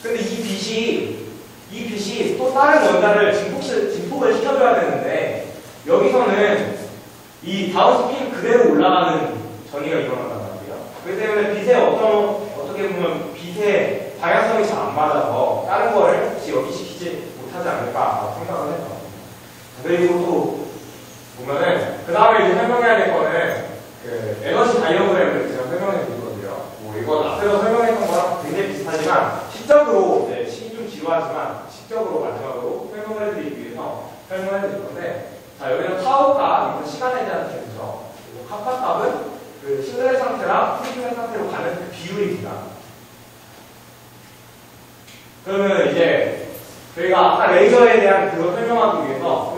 근데 이 빛이 또 다른 원자를 진폭을 시켜줘야 되는데 여기서는 이 다운스핀 그대로 올라가는 전이가 일어난단 말이에요. 그렇기 때문에 빛의 어떻게 보면 빛의 방향성이 잘 안 맞아서 다른 거를 혹시 여기시키지 못하지 않을까 생각을 해요. 그리고 또 보면은 그 다음에 이제 설명해야 될 거는 그 에너지 다이어그램을 제가 설명해 드리거든요. 뭐 이건 앞에서 설명했던 거랑 굉장히 비슷하지만 시적으로 시기 좀 지루하지만 시적으로 마지막으로 설명을 해드리기 위해서 설명해 드릴 건데 자 여기는 타우가 이건 시간에 대한 개념이죠. 그리고 카파 값은 그 싱글렛 상태랑 트리플렛 상태로 가는 그 비율입니다. 그러면 이제 저희가 아까 레이저에 대한 그걸 설명하기 위해서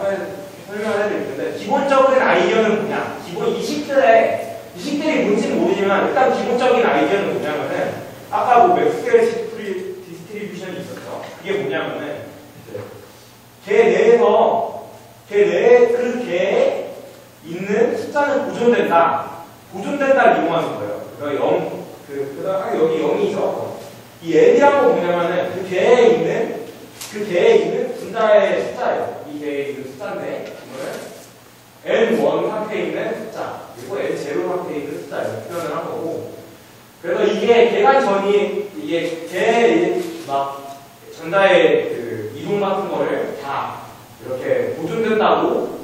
설명을 해드릴 텐데 기본적인 아이디어는 뭐냐? 기본 이식들이 뭔지는 모르지만 일단 기본적인 아이디어는 뭐냐면은 아까 뭐 맥스웰 디스트리뷰션이 있었죠. 그게 뭐냐면은 개 내에서 그 개에 있는 숫자는 보존된다를 이용하는 거예요. 그러니까 여기 0이죠. 이 N이란 건 뭐냐면은 그 개에 있는 분자의 숫자예요. 이 개에 있는 숫자인데 이거는 N1 상태에 있는 숫자 그리고 N0 상태에 있는 숫자 이렇게 표현을 한 거고 그래서 이게 계간전이 이게 전자의 그 이동 같은 거를 다 이렇게 보존된다고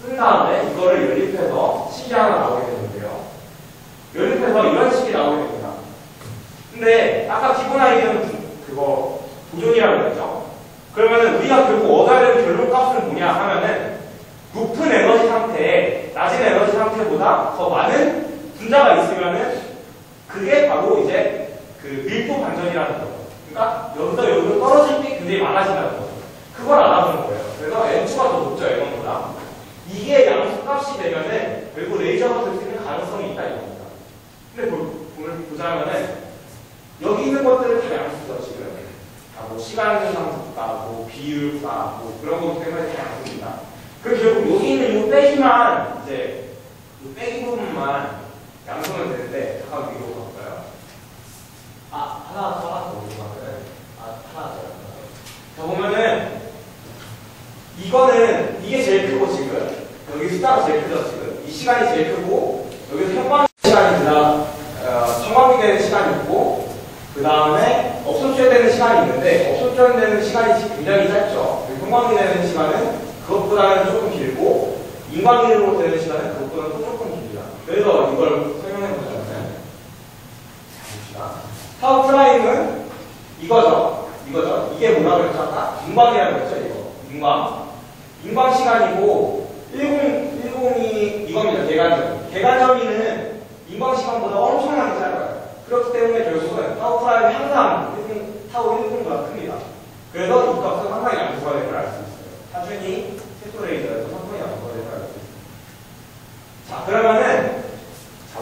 쓴 다음에 이거를 연립해서 식이 하나 나오게 되는데요. 연립해서 이런 식이 나오게 됩니다. 근데 아까 기본 아이디어는 그거 보존이라고 했죠. 그러면은 우리가 결국 얻어야 되는 결론 값은 뭐냐 하면은 그 낮은 에너지 상태보다 더 많은 분자가 있으면은 그게 바로 이제 그 밀도 반전이라는 거예요. 그러니까 여기서 여기로 떨어질 게 굉장히 많아진다는 거죠. 그걸 알아보는 거예요. 그래서 M2가 더 높죠, M1보다. 이게 양수값이 되면은 결국 레이저가 될 수 있는 가능성이 있다 이겁니다. 근데 보자면은 여기 있는 것들은 다 양수죠, 지금. 뭐 시간 현상수가, 뭐 비율가, 뭐 그런 것 때문에 다 양수입니다. 그럼 결국 여기 있는 이 빼기만 이제 이 빼기 부분만 양수면 되는데 잠깐 위로 가볼까요? 하나 더 올라가면은 하나 더. 자 보면은 이거는 이게 제일 크고 지금 여기 숫자가 제일 크죠 지금 이 시간이 제일 크고 여기서 형광 시간이 청광이 되는 시간이 있고 그 다음에 업소초에 되는 시간이 있는데 업소초에 되는 시간이 굉장히 짧죠. 형광이 되는 시간은 그것보다는 조금 길고 인광으로 되는 시간은 그것보다는 또 조금 깁니다. 그래서 이걸 설명해 보자면 봅시다. 타우 프라임은 이거죠. 이게 뭐라고 그랬죠? 아까? 인광이라고 그랬죠? 이거. 인광 시간이고 10이 이겁니다. 개간점이는 인광 시간보다 엄청나게 짧아요. 그렇기 때문에 결국은 타우 프라임이 항상 타우 1분보다 큽니다. 그래서 이 값은 항상 양수가 될 걸 알 수 있어요. 하준이 세토레이저에서 상당히 양수가 될 걸 알 수 있어요. 자, 그러면은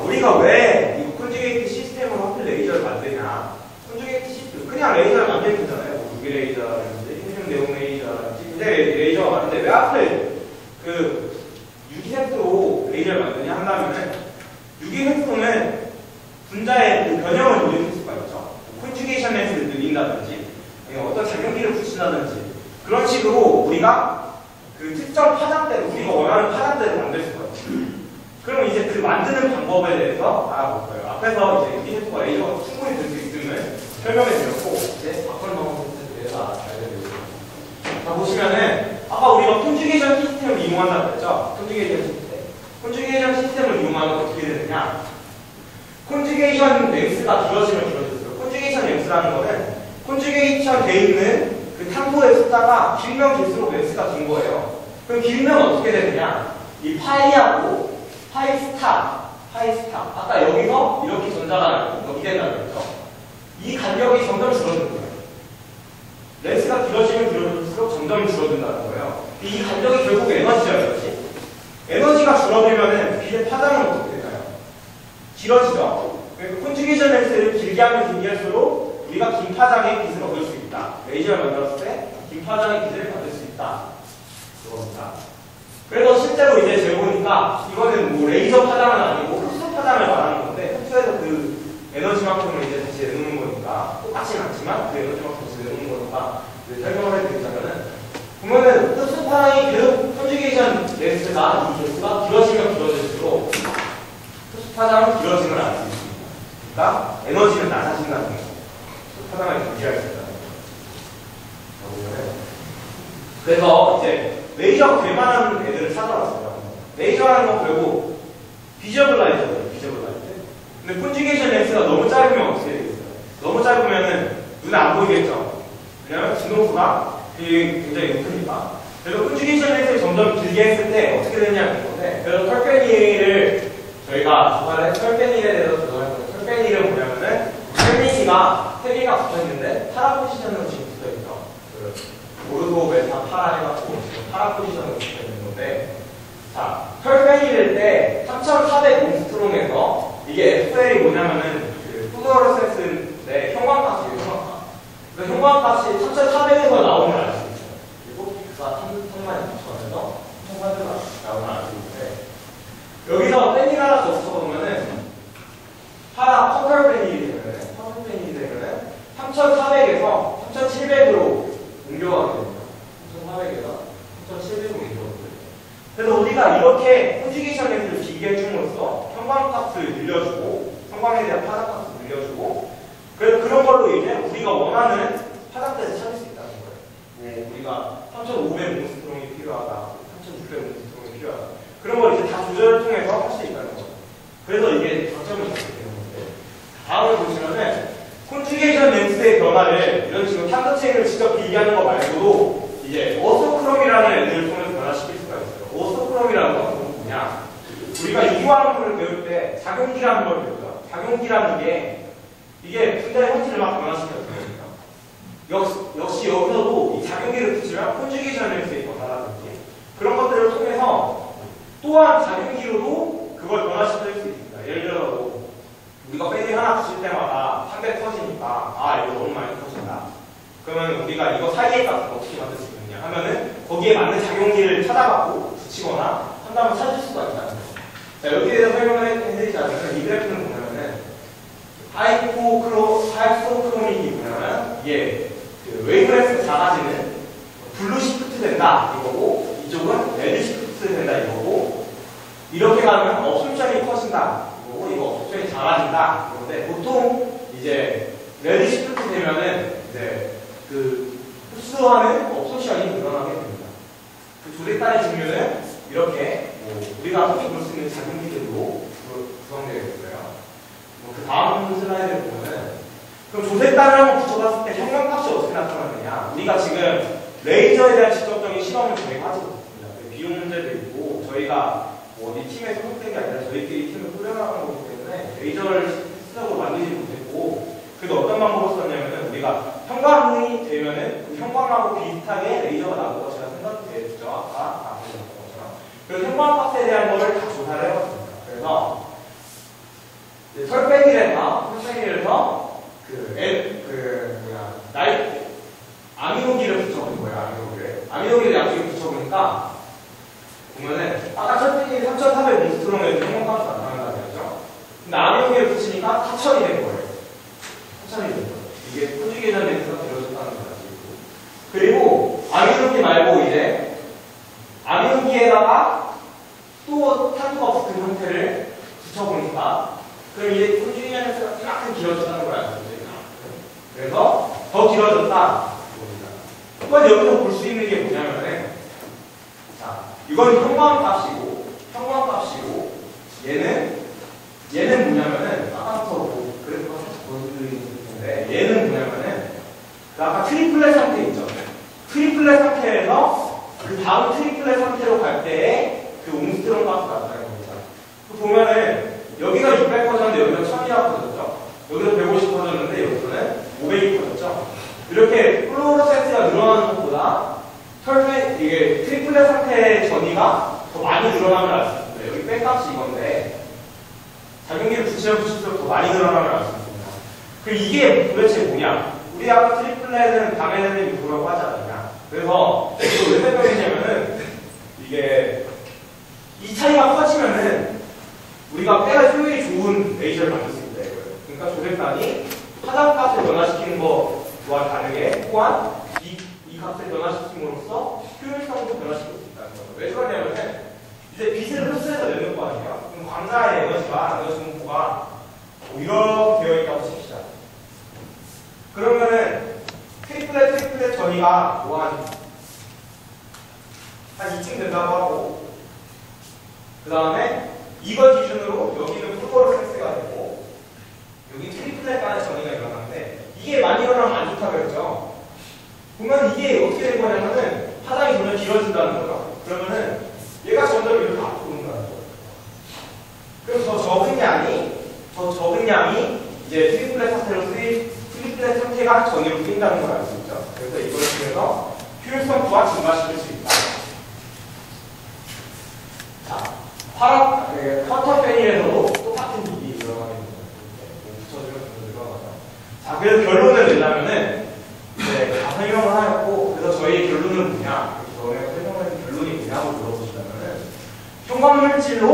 우리가 왜 이 콘주게이트 시스템으로 하필 레이저를 만드냐? 콘주게이트 시스템 그냥 레이저를 만들면 되잖아요. 무기 레이저라든지 흰색 내용 레이저라든지 근데 레이저가 많은데 왜 하필 그 유기색소로 레이저를 만드냐 한다면은 유기색소는 분자의 그 변형을 늘릴 수가 있죠. 콘주게이션 렌스를 늘린다든지 어떤 작용기를 붙인다든지 그런 식으로 우리가 그 특정 파장대를 우리가 원하는 파장대를 만들 수가 있어요. 그럼 이제 그 만드는 방법에 대해서 알아볼 거예요. 앞에서 이제 유기색소가 레이저가 충분히 될 수 있음을 설명해 드렸고 이제 바꾸는 방법에 대해서 알려드리겠습니다. 자 보시면은 아까 우리가 콘주게이션 시스템을 이용한다고 했죠. 콘주게이션 시스템을 이용하면 어떻게 되느냐? 콘주게이션 랭스가 길어지면 길어졌어요. 콘주게이션 랭스라는 거는 콘주게이션 돼 있는 그 탐보의 숫자가 길면 길수록 랭스가 긴 거예요. 그럼 길면 어떻게 되느냐? 이 파이하고 파이 스타 아까 여기서 이렇게 전자가 나고 여기 된다고 했죠. 이 간격이 점점 줄어드는 거예요. 렌스가 길어지면 길어질수록 점점 줄어든다는 거예요. 이 간격이 결국 에너지죠. 에너지가 줄어들면은 빛의 파장은 어떻게 되나요? 길어지죠. 그러니까 콘주게이션 렌스를 길게 하면 길게 할수록 우리가 긴 파장의 빛을 얻을 수 있다. 레이저를 만들었을 때 긴 파장의 빛을 받을 수 있다. 그겁니다. 그래서 실제로 이제 재보니까 이거는 뭐 레이저 파장은 아니고 흡수 파장을 말하는 건데 흡수해서 그 에너지만큼을 이제 다시 내놓는 거니까 똑같진 않지만 그 에너지만큼 다시 내놓는 거니까 설명을 해드리자면은 보면은 흡수 파장이 계속 콘주게이션 렌스가 이 개수가 길어지면 길어질수록 흡수 파장은 길어지면 알 수 있습니다. 그러니까 에너지는 낮아진다는 거죠. 흡수 파장을 유지할 수 있다는 거죠. 그래서 이제 레이저가 될 만한 애들을 찾아왔어요. 레이저라는 건 결국 비저블 라이트예요. 비저블 라이트. 근데 콘주게이션 렌스가 너무 짧으면 어떻게 되겠어요? 너무 짧으면은 눈에 안 보이겠죠? 왜냐면 진동수가 굉장히 높으니까. 그래서 콘주게이션 렌스를 점점 길게 했을 때 어떻게 되냐는 건데 그래서 털페니를 저희가 주말에 털페니에 대해서 들어갈 건데 털페니는 뭐냐면은 털페니가 3개가 붙어있는데 파라 포지션으로 지금 붙어있죠. 오르고 메타 파라 해갖고 파라 포지션으로 붙어있는 건데 자, 털페니를 때 3400 옹스트롱에서 이게 FL이 뭐냐면은 그 플루어레센스의 형광값이에요. 형광값. 그 형광값이 3400에서 나오면 알 수 있어요. 그리고 빅스가 3만 6천에서 1800 나오면 알 수 있는데 여기서 페니를 하나 더 붙여보면은 파라 퍼플 페니이 되면은 3400에서 3700으로 옮겨가게 됩니다. 3400에서 3700으로 옮겨가게 그래서 우리가 이렇게 콘주게이션 렌스를 길게 해줌으로써 형광값을 늘려주고 형광에 대한 파장값을 늘려주고 그래서 그런 걸로 이제 우리가 원하는 파장대를 찾을 수 있다는 거예요. 우리가 3500 옹스트롱이 필요하다, 3600 옹스트롱이 필요하다 그런 걸 이제 다 조절을 통해서 할 수 있다는 거죠. 그래서 이게 장점을 갖게 되는 건데 다음을 보시면은 콘주게이션 렌스의 변화를 이런 식으로 탄도 체인을 직접 비교하는 거 말고도 이제 오소크롬이라는 애들을 통해서 변화시킬 수가 있어요. 오소크롬이라는 건 뭐냐? 우리가 이유화학을 배울 때 작용기라는 걸 배우죠. 작용기라는 이게 분자의 형태를 막 변화시켰거든요. 역시 여기서도 이 작용기를 붙이면 콘주게이션 렌스에 변화라든지 그런 것들을 통해서 또한 작용기로도 그걸 변화시킬 수 있습니다. 예를 들어 우리가 패딩 하나 붙일 때마다 한 배 터지니까 이거 너무 많이 터진다. 그러면 우리가 이거 사이의 값을 어떻게 만들 수 있느냐 하면은 거기에 맞는 작용기를 찾아가고 붙이거나 한다면 찾을 수가 있다는 거죠. 자, 여기에 대해서 설명을 해드리자면 이 그래프를 보면은 하이포크로믹이 뭐냐면 이게 그 웨이브렉스 작아지는 블루 시프트 된다 이거고 이쪽은 레드 시프트 된다 이거고 이렇게 가면 업솔션이 커진다 이거고 이거 업솔션이 작아진다 이건데 보통 이제 레드 시프트 되면은 이제 그 흡수하는 업솔션이 늘어나게 됩니다. 그 조색단의 증류는 이렇게 우리가 흔히 볼 수 있는 작용기들로 구성되어 있어요. 그 다음 슬라이드를 보면은 그럼 조색단을 한번 붙여봤을 때 형광값이 어떻게 나타나느냐? 우리가 지금 레이저에 대한 직접적인 실험을 저희가 하지 못했습니다. 비용 문제도 있고 저희가 이 팀에 소속된 게 아니라 저희끼리 팀을 꾸려나가는 거기 때문에 레이저를 실질적으로 만들지 못했고 그래도 어떤 방법을 썼냐면은 우리가 형광이 되면은 그 형광하고 비슷하게 레이저가 나올 것이라 생각이 되죠. 아까 보셨던 것처럼. 그래서 형광값에 대한 거를 다 조사를 해봤습니다. 그래서 설백일에서 아미노기를 붙여보는 거예요. 아미노기를 양쪽에 붙여보니까 보면은 아까 설백일이 3,400 뭉스트롱에 형광값이 나타난다고 했죠. 근데 아미노기를 붙이니까 4,000이 된 거예요. 4,000이 된 거예요. 이게 콘주게이션 렌스가 되어졌다는 거죠. 그리고 아미노기 말고 이제 아미노기에다가 또 탄소가 붙은 형태를 붙여보니까 그럼 이제 콘주게이션 렌스가 이만큼 길어졌다는 걸 알고 있어요. 그래서 더 길어졌다. 이건 여기서 볼 수 있는 게 뭐냐면은 자, 이건 형광값이고 얘는 뭐냐면은 아까부터 그래서 보여드리는 건데 얘는 뭐냐면은 아까 트리플렛 상태 있죠. 트리플렛 상태에서 그 다음 트리플렛 상태로 갈 때에 그 옹스트롱 값이 나타나는 겁니다. 보면은 여기가 600 퍼졌는데 여기가 1000이라고 퍼졌죠. 여기서 150 퍼졌는데 여기서는 500이 퍼졌죠. 이렇게 플로로센스가 늘어나는 것보다 이게 트리플렛 상태의 전이가 더 많이 늘어나면 알 수 있습니다. 여기 백값이 이건데 작용기를 붙이면 붙일수록 더 많이 늘어나면 알 수 있습니다. 그럼 이게 도대체 뭐냐? 우리 아까 트리플렛은 방해되는 요소라고 하지 않았냐? 그래서 이거 왜 설명했냐면은 이게 이 차이가 커지면은 우리가 꽤나 효율이 좋은 레이저를 만들 수 있다 이거예요. 그러니까 조색단이 화장값을 변화시키는 것과 다르게 또한 이 값을 변화시킴으로써 효율성도 변화시킬 수 있다는 거예요. 왜 그러냐면은 이제 빛을 흡수해서 내는 거 아니에요? 그럼 광자의 에너지 분포가 이렇게 되어 있다고 칩시다. 그러면은 트리플렛 전이가 한 2층 된다고 하고 그 다음에 이걸 기준으로 여기는 플로로센스가 되고 여기 트리플렛 간의 전이가 일어나는데 이게 많이 일어나면 안 좋다고 했죠. 보면 이게 어떻게 된 거냐면은 파장이 점점 길어진다는 거죠. 그러면은 얘가 점점 이렇게 앞으로 온다는 거죠. 그럼 더 적은 양이 이제 트리플렛 상태가 전이로 뛴다는 걸 알 수 있죠. 그래서 이걸 통해서 효율성 또한 증가시킬 수 있다. 자, 커터 페니에서도 똑같은 일이 일어나게 됩니다. 붙여주면 늘어나죠. 자, 그래서 결론을 내려면은 이제 다 설명을 하였고, 그래서 저희 결론은 뭐냐? 저희가 설명하는 결론이 뭐냐고 물어보시려면은 형광물질로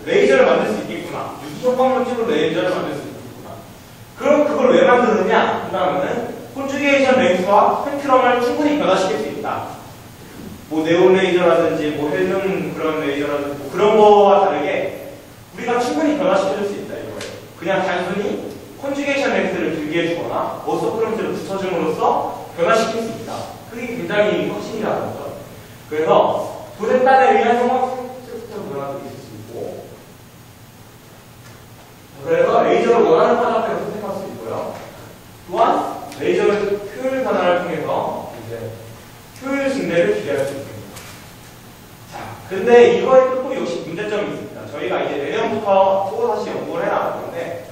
레이저를 만들 수 있겠구나. 유수 형광물질로 레이저를 만들 수 있겠구나. 그럼 그걸 왜 만드느냐? 그러면은 콘주게이션 렌스와 스펙트럼을 충분히 변화시킬 수 있다. 뭐 네온 레이저라든지 뭐 헬륨 그런 레이저라든지 뭐 그런 거와 다르게 우리가 충분히 변화시킬 수 있다 이거예요. 그냥 단순히 콘주게이션 렌스를 길게 해주거나 어서클럼즈를 붙여줌으로써 변화시킬 수 있다. 그게 굉장히 확신이라는 거죠. 그래서 조색단에 의한 형광 스펙트럼 변화도 있을 수 있고 그래서 레이저를 원하는 파장대로 선택할 수 있고요. 또한 레이저의 효율 변화를 통해서 이제 효율 증대를 기대할 수 있습니다. 자, 근데 이거에 또 역시 문제점이 있습니다. 저희가 이 이제 내년부터 또 다시 연구를 해나갈 건데,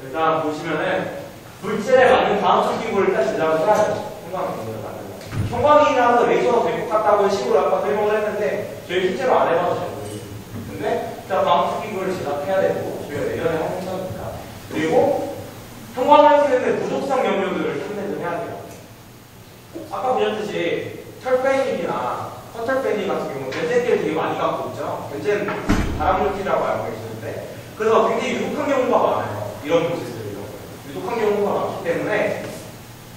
일단 보시면은 물질에 맞는 다음적 기구를 일단 제작을 해야 돼요. 형광기를 만들고. 형광기라서 레이저가 될 것 같다고 식으로 아까 설명을 했는데 저희 실제로 안 해봐서 잘 모르겠어요. 근데 일단 다음적 기구를 제작해야 되고 저희가 내년에 할 생각입니다. 그리고 형광기는 무독성 염료들을 탐색을 해야 돼요. 아까 보셨듯이 철페닌이나 커털페닌 같은 경우는 벤젠기를 되게 많이 갖고 있죠. 벤젠 발암물질이라고 알고 계시는데 그래서 굉장히 유독한 경우가 많아요. 이런 물질들이요. 유독한 경우가 많기 때문에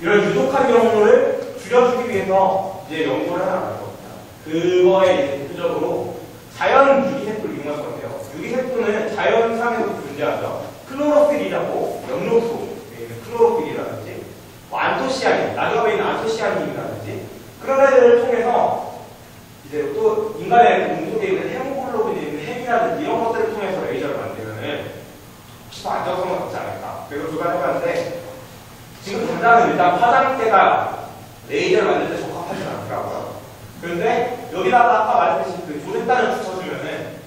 이런 유독한 경우를 줄여주기 위해서 이제 연구를 하나 할 겁니다. 그거에 이제 대표적으로 자연 유기세포를 이용할 건데요. 유기세포는 자연상에서도 존재하죠. 클로로필이라고 영록소, 클로로필이라든지 안토시아닌, 낙엽에 있는 안토시아닌이라든지 그런 애들을 통해서 이제 또 인간의 몸속에 있는 헤모글로빈에 있는 핵이라든지 이런 것들을 통해서 레이저를 만들면은 혹시 더 안정성을 갖지 않을까? 그래서 그걸 해봤는데 지금 당장은 일단 화장대가 레이저를 만들 때 적합하지 않더라고요. 그런데 여기다가 아까 말했듯이 그 조색단을 붙여주면은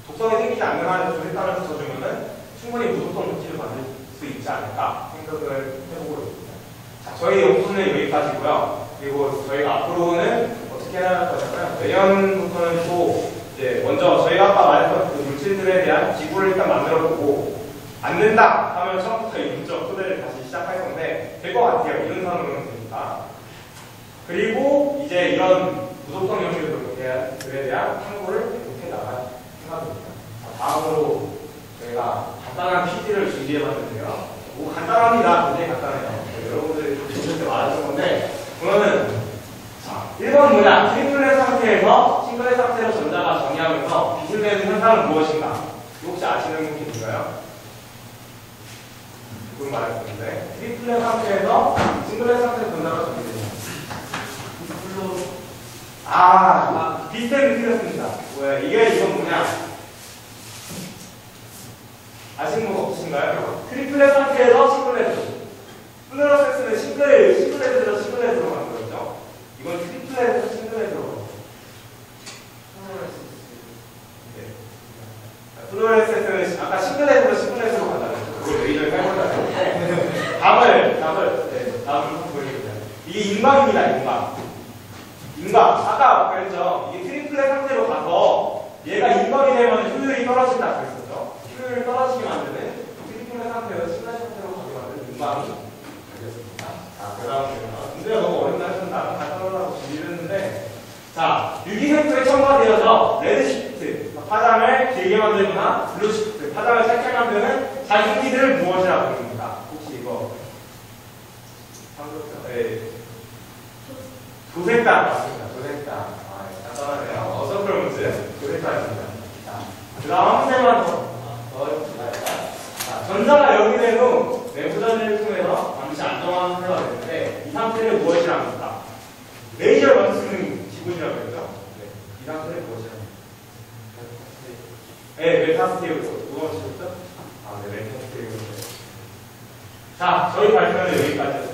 독성이 생기지 않는 한에 조색단을 붙여주면은 충분히 무독성 물질을 만들 수 있지 않을까 생각을 해보고 있습니다. 자, 저희 연구는 여기까지고요. 그리고 저희가 앞으로는 어떻게 해야 할 거냐면 내년부터는 또 이제 먼저 저희가 아까 말했던 그 물질들에 대한 지구를 일단 만들어보고 안 된다 하면 처음부터 이 문적 토대를 다시 시작할 건데 될 것 같아요. 이론상으로는 되니까. 그리고 이제 이런 무독성 염료들에 대한 탐구를 계속해 나갈 생각입니다. 다음으로 저희가 간단한 퀴즈를 준비해봤는데요. 뭐 간단합니다. 굉장히 간단해요. 여러분들이 좀 보실 때 말하는 건데 오늘은 자, 1번 뭐냐? 트리플렛 상태에서 싱글렛 상태로 전자가 정리하면서 빛을 내는 현상은 무엇인가? 혹시 아시는 분 계신가요? 누군 말했었는데 트리플렛 상태에서 싱글렛 상태로 전자가 정리됩니다. 비슷하게 틀렸습니다. 이건 뭐냐? 아시는 분 없으신가요? 트리플렛 상태에서 싱글렛. 플루로섹스는 싱글렛에서 싱글렛으로 만들었죠. 이건 트리플렛에서 싱글렛으로. 플루로섹스는 아까 싱글렛에서 싱글렛으로 만들었죠. 그걸 레이저를 해보자는데 답을 보여드립니다. 이게 인광입니다. 인광. 아까 그랬죠. 이게 트리플렛 상태로 가서 얘가 인광이 되면 효율이 떨어진다 그랬었죠. 효율이 떨어지게 만드는 트리플렛 상태에서 싱글렛 상태로 가게 만드는 인광이 되겠습니다. 자, 그 다음 문제가 너무 어렵다 해서 나는 간단하다고 준비를 했는데 자, 유기세포에 첨가되어서 레드시프트 파장을 길게 만들거나 블루시프트 파장을 짧게 만드는 자기기들을 무엇이라고 부릅니까? 혹시 이거 조색단 맞습니다. 조색단. 간단하네요. 어서클 문제 조색단입니다. 자, 그 다음 한 문제만 더 해봅시다. 자, 전자가 연기된 후 내부전지를 통해서 잠시 안정화한 상태가 되는데 이 상태를 무엇이라 합니까? 레이저를 만들 수 있는 기분이라고 했죠? 네. 이 상태를 무엇이라 합니까? 네, 메타스테이블. 누가 맞추셨죠? 네, 메타스테이블. 자, 저희 발표는 여기까지였습니다.